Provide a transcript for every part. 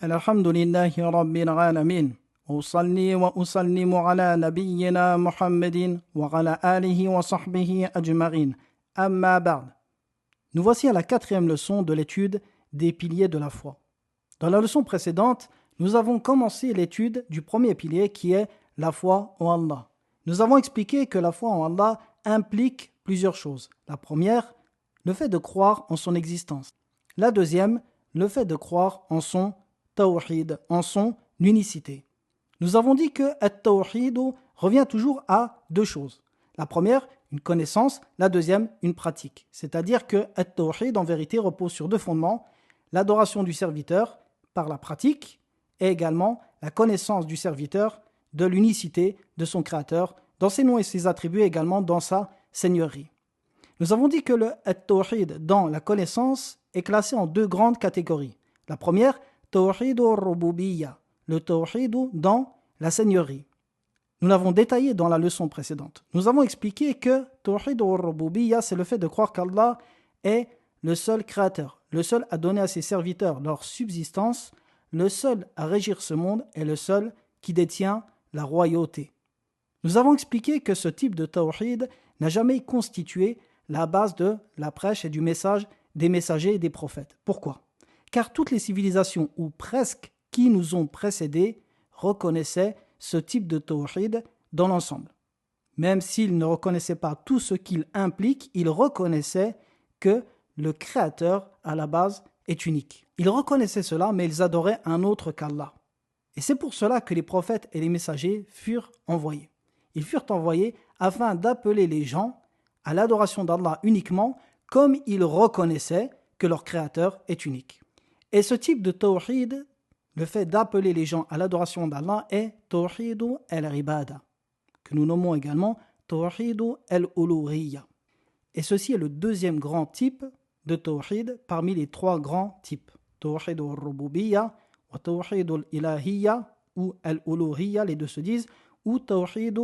الحمد لله رب العالمين وأصلي وأسلم على نبينا محمد وعلى آله وصحبه أجمعين أما بعد. Nous voici à la quatrième leçon de l'étude des piliers de la foi. Dans la leçon précédente, nous avons commencé l'étude du premier pilier qui est la foi en Allah. Nous avons expliqué que la foi en Allah implique plusieurs choses. La première, le fait de croire en son existence. La deuxième, le fait de croire en son tawhid, en son unicité. Nous avons dit que at-tawhid revient toujours à deux choses. La première, une connaissance, la deuxième, une pratique. C'est-à-dire que at-tawhid en vérité repose sur deux fondements, l'adoration du serviteur par la pratique et également la connaissance du serviteur de l'unicité de son créateur dans ses noms et ses attributs et également dans sa seigneurie. Nous avons dit que le at-tawhid dans la connaissance est classé en deux grandes catégories. La première, tawhid al-rububiyya, le tawhid dans la seigneurie. Nous l'avons détaillé dans la leçon précédente. Nous avons expliqué que tawhid al-rububiyya, c'est le fait de croire qu'Allah est le seul créateur, le seul à donner à ses serviteurs leur subsistance, le seul à régir ce monde et le seul qui détient la royauté. Nous avons expliqué que ce type de tawhid n'a jamais constitué la base de la prêche et du message des messagers et des prophètes. Pourquoi ? Car toutes les civilisations, ou presque, qui nous ont précédés, reconnaissaient ce type de tawhid dans l'ensemble. Même s'ils ne reconnaissaient pas tout ce qu'il implique, ils reconnaissaient que le Créateur, à la base, est unique. Ils reconnaissaient cela, mais ils adoraient un autre qu'Allah. Et c'est pour cela que les prophètes et les messagers furent envoyés. Ils furent envoyés afin d'appeler les gens à l'adoration d'Allah uniquement, comme ils reconnaissaient que leur Créateur est unique. Et ce type de tawhid, le fait d'appeler les gens à l'adoration d'Allah, est tawhid al-ibada, que nous nommons également tawhid al-uluhiyya. Et ceci est le deuxième grand type de tawhid parmi les trois grands types. Tawhid al-rububiyya, wa tawhid al-ilahiyya, ou al-uluhiyya, les deux se disent, ou tawhid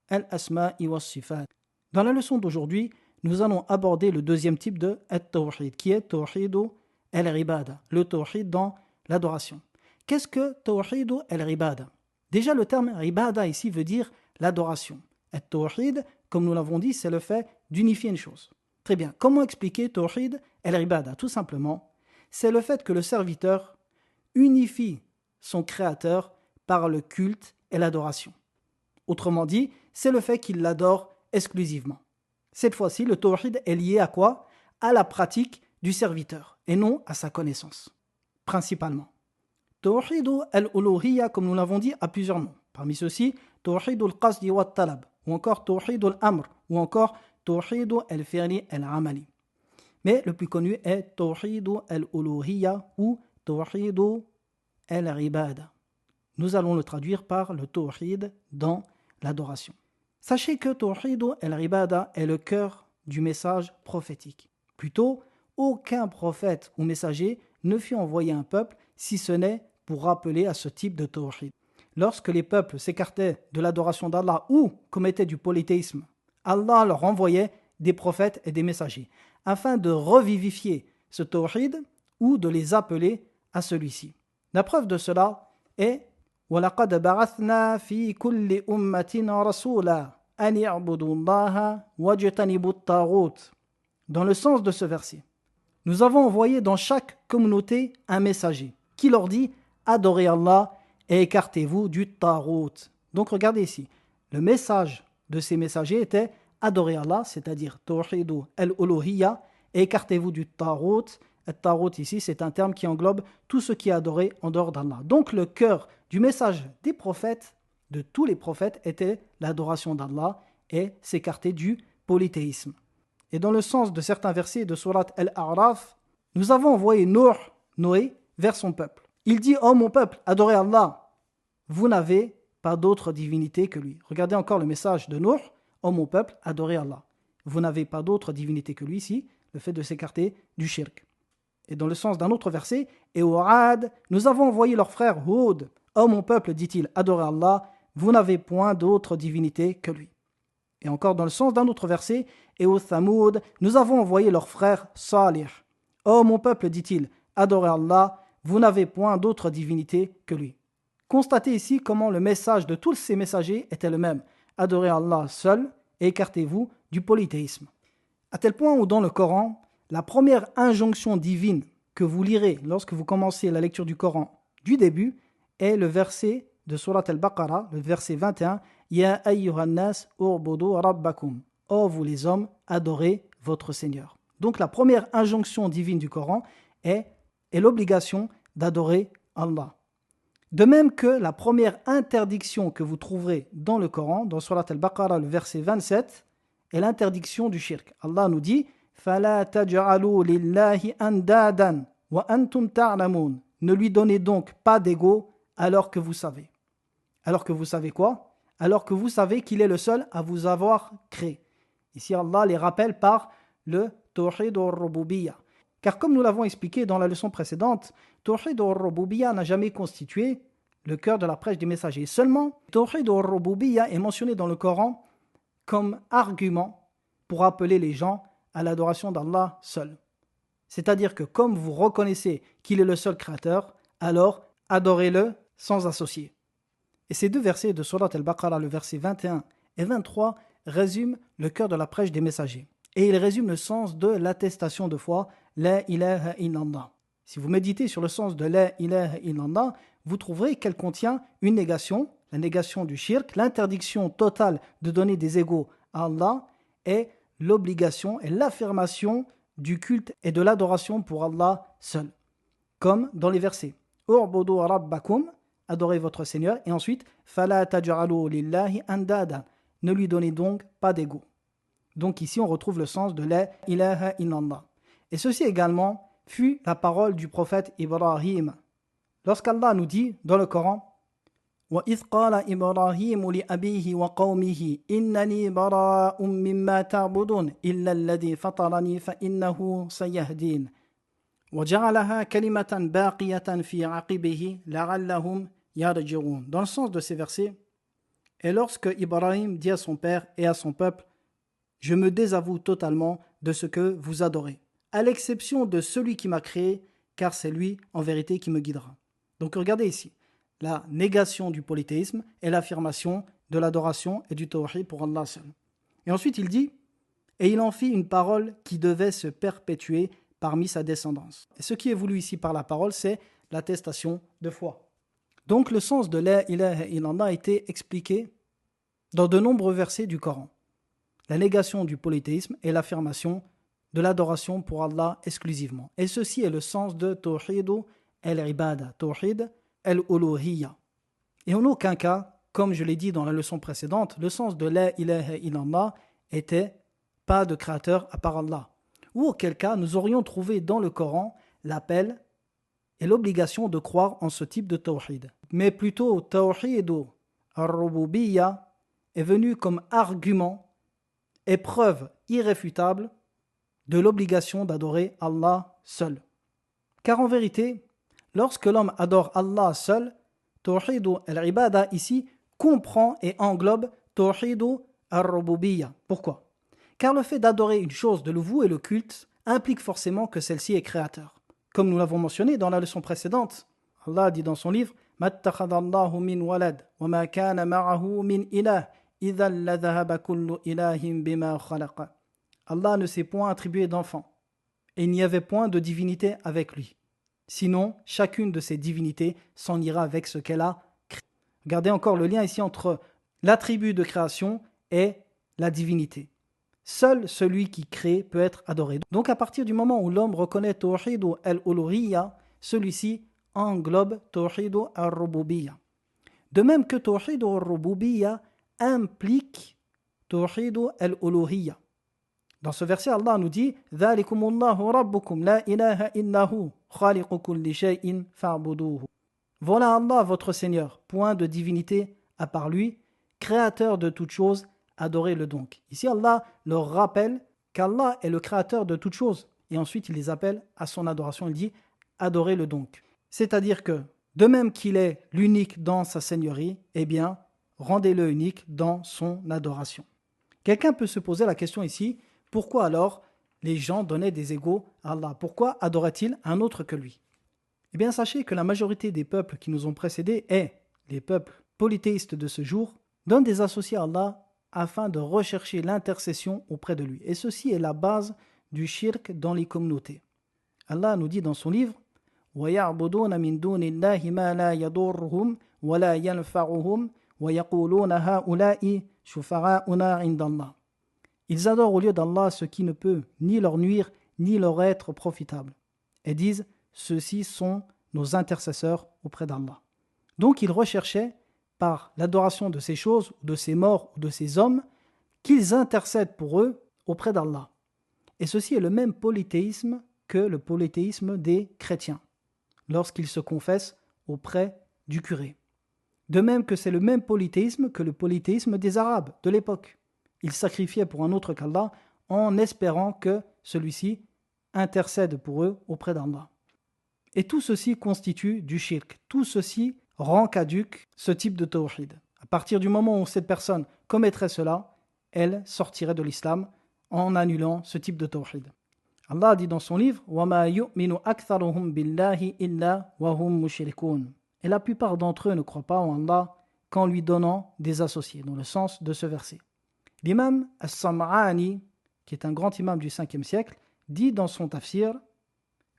al-asma'i wa sifat. Dans la leçon d'aujourd'hui, nous allons aborder le deuxième type de at-tawhid, qui est tawhid al-ibada, le tawhid dans l'adoration. Qu'est-ce que tawhid al-ibada ? Déjà, le terme ibada ici veut dire l'adoration. At-tawhid, comme nous l'avons dit, c'est le fait d'unifier une chose. Très bien. Comment expliquer tawhid al-ibada ? Tout simplement, c'est le fait que le serviteur unifie son créateur par le culte et l'adoration. Autrement dit, c'est le fait qu'il l'adore exclusivement. Cette fois-ci, le tawhid est lié à quoi ? À la pratique du serviteur et non à sa connaissance, principalement. Tawhid al-uluhiyya, comme nous l'avons dit, a plusieurs noms. Parmi ceux-ci, tawhid al-qasdi wa talab, ou encore tawhid al-amr, ou encore tawhid al-fi'li al-amali. Mais le plus connu est tawhid al-uluhiyya ou tawhid al-ibada. Nous allons le traduire par le tawhid dans l'adoration. Sachez que tawhid al-ibada est le cœur du message prophétique. Plutôt, aucun prophète ou messager ne fut envoyé à un peuple si ce n'est pour rappeler à ce type de tawhid. Lorsque les peuples s'écartaient de l'adoration d'Allah ou commettaient du polythéisme, Allah leur envoyait des prophètes et des messagers afin de revivifier ce tawhid ou de les appeler à celui-ci. La preuve de cela est وَلَقَدْ بَعَثْنَا فِي كُلِّ أُمَّةٍ رَسُولًا أَنِ اعْبُدُوا اللَّهَ وَاجْتَنِبُوا الطَّاغُوتَ. Dans le sens de ce verset, nous avons envoyé dans chaque communauté un messager qui leur dit « Adorez Allah et écartez-vous du tarout ». Donc regardez ici, le message de ces messagers était « Adorez Allah », c'est-à-dire « Tawhid al-uluhiyya » et écartez-vous du tarout. Le tarout ici, c'est un terme qui englobe tout ce qui est adoré en dehors d'Allah. Donc le cœur du message des prophètes, de tous les prophètes, était l'adoration d'Allah et s'écarter du polythéisme. Et dans le sens de certains versets de Surat Al-A'raf, nous avons envoyé Noé, vers son peuple. Il dit « Oh mon peuple, adorez Allah, vous n'avez pas d'autre divinité que lui. » Regardez encore le message de Nuh « Oh mon peuple, adorez Allah, vous n'avez pas d'autre divinité que lui » ici, le fait de s'écarter du shirk. Et dans le sens d'un autre verset « Et au Ad, nous avons envoyé leur frère Hud. Oh mon peuple, dit-il, adorez Allah, vous n'avez point d'autre divinité que lui. » Et encore dans le sens d'un autre verset, « Et au Thamoud, nous avons envoyé leur frère Salih. Oh mon peuple, dit-il, adorez Allah, vous n'avez point d'autre divinité que lui. Constatez ici comment le message de tous ces messagers était le même. Adorez Allah seul et écartez-vous du polythéisme. À tel point où dans le Coran, la première injonction divine que vous lirez lorsque vous commencez la lecture du Coran du début est le verset de Surat al-Baqarah, le verset 21, Ya ayyuhan nas u'budu rabbakum. Ô vous les hommes, adorez votre Seigneur. Donc la première injonction divine du Coran est l'obligation d'adorer Allah. De même que la première interdiction que vous trouverez dans le Coran, dans Surat al-Baqarah, le verset 27, est l'interdiction du shirk. Allah nous dit فَلَا تَجْعَلُوا لِلَّهِ أَنْدَادًا وَأَنْتُمْ تَعْلَمُونَ. Ne lui donnez donc pas d'égaux alors que vous savez. Alors que vous savez quoi? Alors que vous savez qu'il est le seul à vous avoir créé. Ici, Allah les rappelle par le Tawhid al-Rububiyyah. Car comme nous l'avons expliqué dans la leçon précédente, Tawhid al-Rububiyyah n'a jamais constitué le cœur de la prêche des messagers. Seulement, Tawhid al-Rububiyyah est mentionné dans le Coran comme argument pour appeler les gens à l'adoration d'Allah seul. C'est-à-dire que comme vous reconnaissez qu'il est le seul créateur, alors adorez-le sans associer. Et ces deux versets de Surat al-Baqarah, le verset 21 et 23, résument le cœur de la prêche des messagers. Et ils résument le sens de l'attestation de foi, La ilaha illallah. Si vous méditez sur le sens de La ilaha illallah, vous trouverez qu'elle contient une négation, la négation du shirk, l'interdiction totale de donner des égaux à Allah et l'obligation et l'affirmation du culte et de l'adoration pour Allah seul. Comme dans les versets U'budu rabbakum, adorez votre Seigneur, et ensuite Fala taj'alu lillahi andada, ne lui donnez donc pas d'égaux. Donc ici on retrouve le sens de La ilaha illallah. Et ceci également fut la parole du prophète Ibrahim. Lorsqu'Allah nous dit dans le Coran وَإِذْ قَالَ إِبْرَاهِيمُ لِأَبِيهِ وَقَوْمِهِ إِنَّنِي بَرَاءٌ مِّمَّا تَعْبُدُونَ إِلَّا الَّذِي فَطَرَنِي فَإِنَّهُ سَيَهْدِينِ وَجَعَلَهَا كَلِمَةً بَاقِيَةً فِي عَقِبِهِ لَعَلَّهُمْ يَرْجِعُونَ. Dans le sens de ces versets, et lorsque Ibrahim dit à son père et à son peuple, je me désavoue totalement de ce que vous adorez, à l'exception de celui qui m'a créé, car c'est lui en vérité qui me guidera. Donc regardez ici, la négation du polythéisme et l'affirmation de l'adoration et du tawhid pour Allah seul. Et ensuite il dit, et il en fit une parole qui devait se perpétuer parmi sa descendance. Et ce qui est voulu ici par la parole, c'est l'attestation de foi. Donc le sens de La ilaha illallah a été expliqué dans de nombreux versets du Coran. La négation du polythéisme et l'affirmation de l'adoration pour Allah exclusivement. Et ceci est le sens de Tawhid al-Ibada, Tawhid al-Uluhiyya. Et en aucun cas, comme je l'ai dit dans la leçon précédente, le sens de La ilaha illallah était pas de créateur à part Allah. Ou auquel cas, nous aurions trouvé dans le Coran l'appel et l'obligation de croire en ce type de Tawhid. Mais plutôt, Tawhid al-Rububiyya est venu comme argument et preuve irréfutable de l'obligation d'adorer Allah seul. Car en vérité, lorsque l'homme adore Allah seul, Tawhid al-Ibada ici comprend et englobe Tawhid al-Rububiyya. Pourquoi? Car le fait d'adorer une chose, de le vouer le culte, implique forcément que celle-ci est créateur. Comme nous l'avons mentionné dans la leçon précédente, Allah dit dans son livre « Mattakhadallahu min walad, wa ma kana ma'ahu min ilah, idhan la dhahaba kullu ilahin bima khalaqa. » Allah ne s'est point attribué d'enfant, et il n'y avait point de divinité avec lui. Sinon, chacune de ces divinités s'en ira avec ce qu'elle a créé. Regardez encore le lien ici entre l'attribut de création et la divinité. Seul celui qui crée peut être adoré. Donc à partir du moment où l'homme reconnaît Tawhid al-Uluhiyya, celui-ci englobe Tawhid al-Rububiyya. De même que Tawhid al-Rububiyya implique Tawhid al-Uluhiyya. Dans ce verset, Allah nous dit ذَلِكُمُ اللَّهُ رَبُّكُمْ لَا إِلَهَ إِلَّا هُوَ خَالِقُ كُلِّ شَيْءٍ فَاعْبُدُوهُ. Voilà Allah votre Seigneur, point de divinité à part lui, créateur de toutes choses, adorez-le donc. Ici, Allah leur rappelle qu'Allah est le créateur de toutes choses. Et ensuite, il les appelle à son adoration. Il dit adorez-le donc. C'est-à-dire que, de même qu'il est l'unique dans sa seigneurie, eh bien, rendez-le unique dans son adoration. Quelqu'un peut se poser la question ici, pourquoi alors les gens donnaient des égaux à Allah? Pourquoi adoraient-ils un autre que lui? Eh bien, sachez que la majorité des peuples qui nous ont précédés et les peuples polythéistes de ce jour donnent des associés à Allah afin de rechercher l'intercession auprès de lui. Et ceci est la base du shirk dans les communautés. Allah nous dit dans son livre وَيَعْبُدُونَ مِن دُونِ اللَّهِ مَا لَا يَضُرُّهُمْ وَلَا يَنْفَعُهُمْ وَيَقُولُونَ هَؤُلَاءِ شُفَعَاؤُنَا عِندَ اللَّهِ. Ils adorent au lieu d'Allah ce qui ne peut ni leur nuire ni leur être profitable. Et disent, ceux-ci sont nos intercesseurs auprès d'Allah. Donc ils recherchaient, par l'adoration de ces choses, de ces morts ou de ces hommes, qu'ils intercèdent pour eux auprès d'Allah. Et ceci est le même polythéisme que le polythéisme des chrétiens, lorsqu'ils se confessent auprès du curé. De même que c'est le même polythéisme que le polythéisme des Arabes de l'époque. Ils sacrifiaient pour un autre qu'Allah en espérant que celui-ci intercède pour eux auprès d'Allah. Et tout ceci constitue du shirk. Tout ceci rend caduc ce type de tawhid. À partir du moment où cette personne commettrait cela, elle sortirait de l'islam en annulant ce type de tawhid. Allah dit dans son livre وَمَا يُؤْمِنُ أَكْثَرُهُمْ بِاللَّهِ إِلَّا وَهُمْ مُشْرِكُونَ. Et la plupart d'entre eux ne croient pas en Allah qu'en lui donnant des associés, dans le sens de ce verset. L'imam As-Sam'ani, qui est un grand imam du 5e siècle, dit dans son tafsir: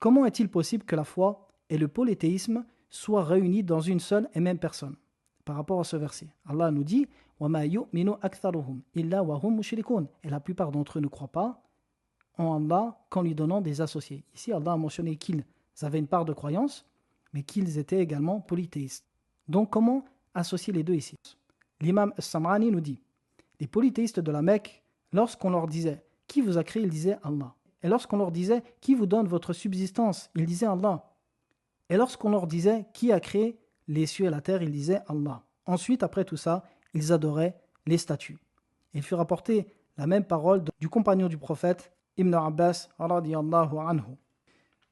comment est-il possible que la foi et le polythéisme soient réunis dans une seule et même personne? Par rapport à ce verset, Allah nous dit وَمَا يُؤْمِنُ أَكْثَرُهُمْ إِلَّا وَهُمْ مُشْرِكُونَ. Et la plupart d'entre eux ne croient pas en Allah qu'en lui donnant des associés. Ici, Allah a mentionné qu'ils avaient une part de croyance, mais qu'ils étaient également polythéistes. Donc, comment associer les deux ici? L'imam As-Sam'ani nous dit: les polythéistes de la Mecque, lorsqu'on leur disait « Qui vous a créé ?», ils disaient « Allah ». Et lorsqu'on leur disait « Qui vous donne votre subsistance ?», ils disaient « Allah ». Et lorsqu'on leur disait « Qui a créé les cieux et la terre ?», ils disaient « Allah ». Ensuite, après tout ça, ils adoraient les statues. Il fut rapporté la même parole du compagnon du prophète, Ibn Abbas, radiyallahu anhu.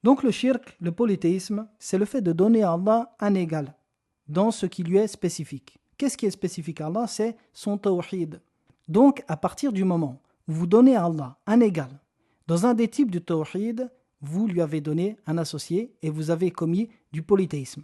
Donc le shirk, le polythéisme, c'est le fait de donner à Allah un égal dans ce qui lui est spécifique. Qu'est-ce qui est spécifique à Allah? C'est son tawhid. Donc, à partir du moment où vous donnez à Allah un égal, dans un des types du tawhid, vous lui avez donné un associé et vous avez commis du polythéisme.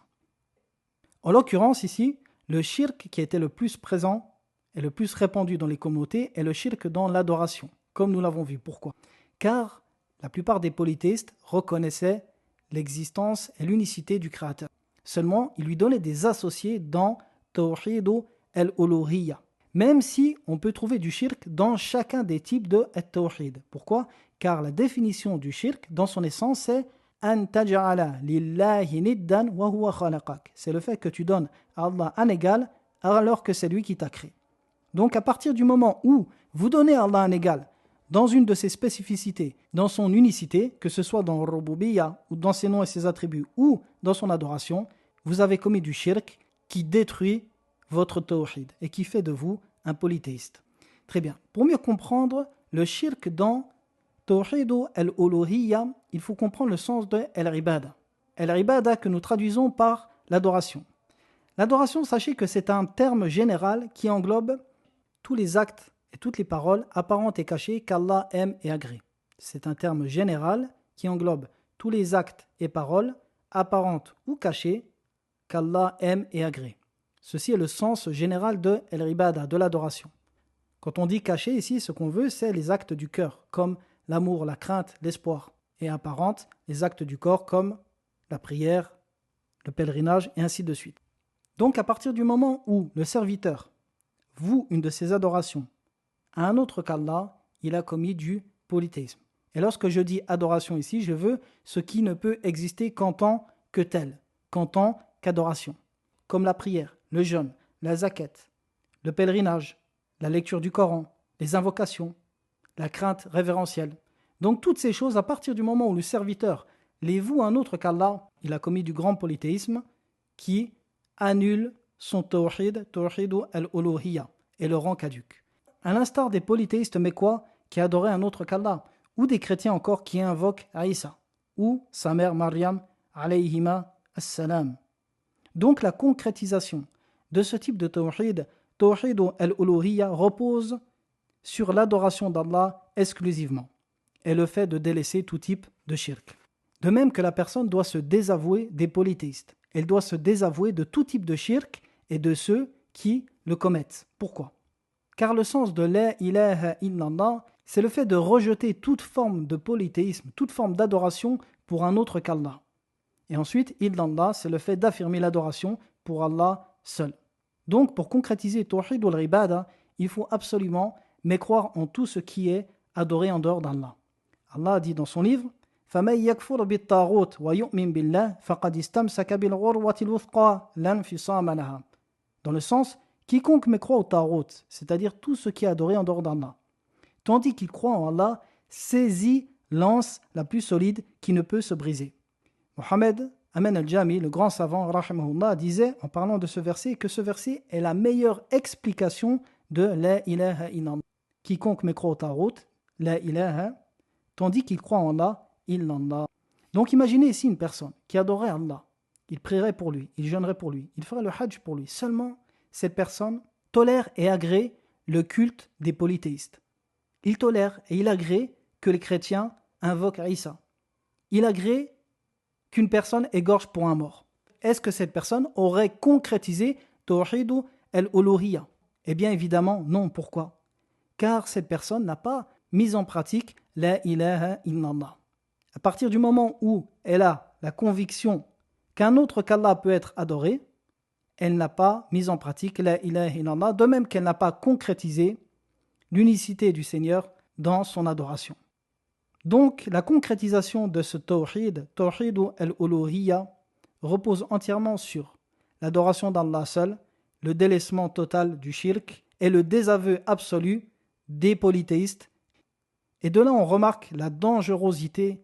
En l'occurrence, ici, le shirk qui était le plus présent et le plus répandu dans les communautés est le shirk dans l'adoration, comme nous l'avons vu. Pourquoi? Car la plupart des polythéistes reconnaissaient l'existence et l'unicité du Créateur. Seulement, ils lui donnaient des associés dans Tawhid al-Uluhiyya. Même si on peut trouver du shirk dans chacun des types de Tawhid. Pourquoi? Car la définition du shirk, dans son essence, c'est An taj'ala lillahi niddan wa huwa khalaqak. C'est le fait que tu donnes à Allah un égal alors que c'est lui qui t'a créé. Donc à partir du moment où vous donnez à Allah un égal dans une de ses spécificités, dans son unicité, que ce soit dans Rububiyya ou dans ses noms et ses attributs ou dans son adoration, vous avez commis du shirk qui détruit votre tawhid et qui fait de vous un polythéiste. Très bien. Pour mieux comprendre le shirk dans Tawhid al-Uluhiyya, il faut comprendre le sens de al-Ibada. Al-Ibada que nous traduisons par l'adoration. L'adoration, sachez que c'est un terme général qui englobe tous les actes et toutes les paroles apparentes et cachées qu'Allah aime et agrée. C'est un terme général qui englobe tous les actes et paroles apparentes ou cachées qu'Allah aime et agrée. Ceci est le sens général de al-Ibada, de l'adoration. Quand on dit caché ici, ce qu'on veut, c'est les actes du cœur, comme l'amour, la crainte, l'espoir. Et apparente, les actes du corps, comme la prière, le pèlerinage, et ainsi de suite. Donc, à partir du moment où le serviteur voue une de ses adorations à un autre qu'Allah, il a commis du polythéisme. Et lorsque je dis adoration ici, je veux ce qui ne peut exister qu'en tant que tel, qu'en tant qu'adoration, comme la prière, le jeûne, la zakat, le pèlerinage, la lecture du Coran, les invocations, la crainte révérentielle. Donc toutes ces choses, à partir du moment où le serviteur les voue à un autre qu'Allah, il a commis du grand polythéisme qui annule son tawhid al-Uluhiyya, et le rend caduc. À l'instar des polythéistes mécois qui adoraient un autre qu'Allah, ou des chrétiens encore qui invoquent Aïssa, ou sa mère Maryam, alayhima as-salam. Donc la concrétisation de ce type de tawhid al-Uluhiyya, repose sur l'adoration d'Allah exclusivement et le fait de délaisser tout type de shirk. De même que la personne doit se désavouer des polythéistes. Elle doit se désavouer de tout type de shirk et de ceux qui le commettent. Pourquoi? Car le sens de la ilaha illallah, c'est le fait de rejeter toute forme de polythéisme, toute forme d'adoration pour un autre qu'Allah. Et ensuite, illallah, c'est le fait d'affirmer l'adoration pour Allah seul. Donc, pour concrétiser Tawhid al-Ibada, il faut absolument mécroire en tout ce qui est adoré en dehors d'Allah. Allah dit dans son livre فَمَنْ يَكْفُرْ بِالطَّاغُوتِ وَيُؤْمِنْ بِاللَّهِ فَقَدِ اسْتَمْسَكَ بِالْعُرْوَةِ الْوُثْقَى لَا انْفِصَامَ لَهَا. Dans le sens, quiconque mécroit au Tarout, c'est-à-dire tout ce qui est adoré en dehors d'Allah, tandis qu'il croit en Allah, saisit l'anse la plus solide qui ne peut se briser. Mohammed Amen al-Jami, le grand savant, rahimahullah, disait en parlant de ce verset que ce verset est la meilleure explication de la ilaha illallah. Quiconque mécroit au Tarout, la ilaha, tandis qu'il croit en Allah, illallah. Donc imaginez ici une personne qui adorerait Allah. Il prierait pour lui, il jeûnerait pour lui, il ferait le hajj pour lui. Seulement, cette personne tolère et agrée le culte des polythéistes. Il tolère et il agrée que les chrétiens invoquent Isa. Il agrée qu'une personne égorge pour un mort. Est-ce que cette personne aurait concrétisé Tawhid al-Uluhiyya? Eh bien évidemment non. Pourquoi? Car cette personne n'a pas mis en pratique la ilaha illallah. À partir du moment où elle a la conviction qu'un autre qu'Allah peut être adoré, elle n'a pas mis en pratique la ilaha illallah, de même qu'elle n'a pas concrétisé l'unicité du Seigneur dans son adoration. Donc, la concrétisation de ce tawhid, tawhid al-uluhiyya, repose entièrement sur l'adoration d'Allah seul, le délaissement total du shirk et le désaveu absolu des polythéistes. Et de là, on remarque la dangerosité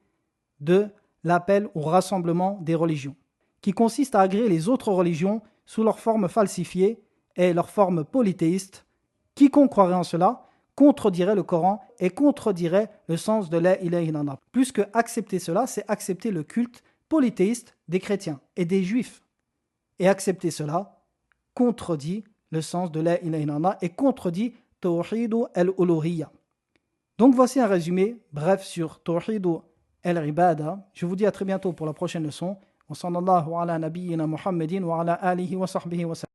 de l'appel au rassemblement des religions, qui consiste à agréer les autres religions sous leur forme falsifiée et leur forme polythéiste. Quiconque croirait en cela contredirait le Coran et contredirait le sens de la ilaha illallah. Plus que accepter cela, c'est accepter le culte polythéiste des chrétiens et des juifs. Et accepter cela contredit le sens de la ilaha illallah et contredit Tawhid al-Uluhiyya. Donc voici un résumé bref sur Tawhid al-Ibada. Je vous dis à très bientôt pour la prochaine leçon. Wa sallallahu ala nabiyyina Muhammadin wa ala alihi wa sahbihi wa sallam.